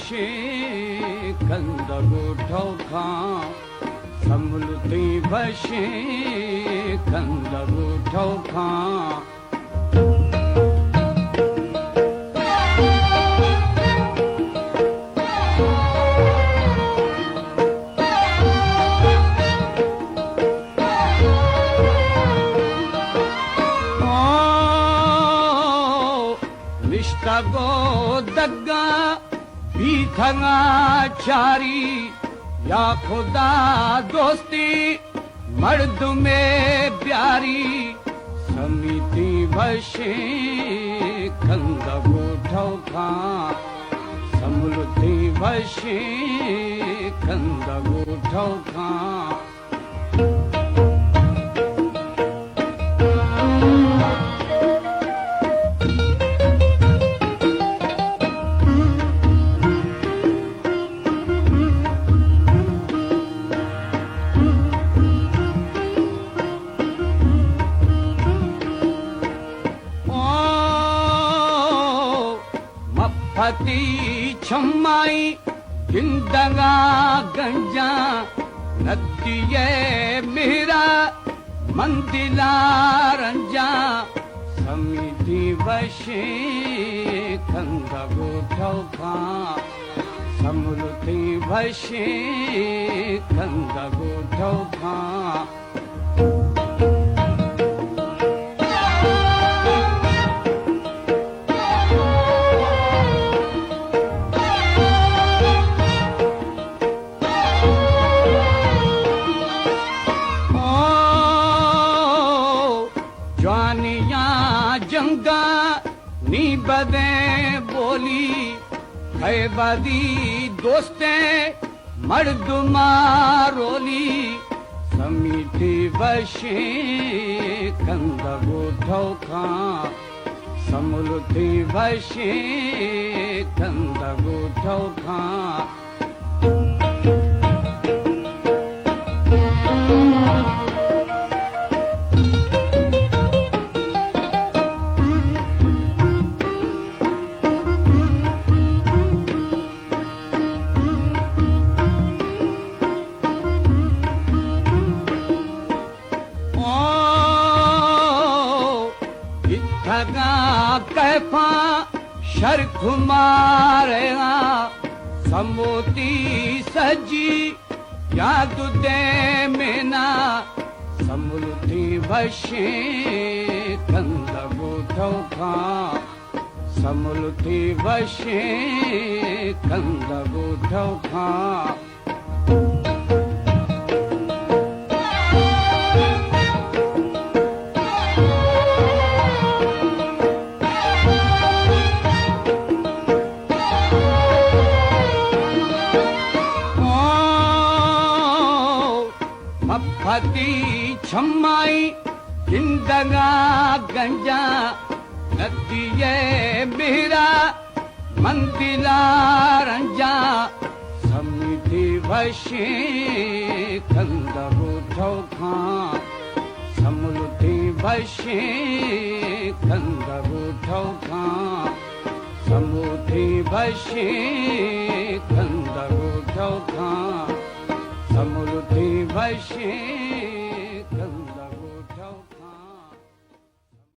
भशे कंदगु ठोखा समृद्धि भशे कंदगु ठोखा गो दग्गा भीखंगा चारी या खुदा दोस्ती मर्द में प्यारी समिति भशे कंदगु ठोखा समृद्धि भशे कंदगु ठोखा पति छम्माई जिंदगा गंजा नदिये मेरा मंदिला रंजा समिति भशे कंदगु ठोखा समृद्धि भशे कंदगु ठोखा जंगा नी बदे बोली है बदी दोस्ते मर्द मारोली समिति भशे कंदगु ठोखा समृद्धि भशे कंदगु ठोखा ठगा कैफा शर्ख मारेगा समोती सजी याद दे मेना समृद्धि भशे कंदगु ठोखा समृद्धि भशे कंदगु ठोखा पति छम्माई जिंदगा गंजा नदिये मेरा मंदिला रंजा समिति भशे कंदगु ठोखा समृद्धि भशे कंदगु ठोखा समृद्धि भशे कंदगु ठोखा समृद्धि भशे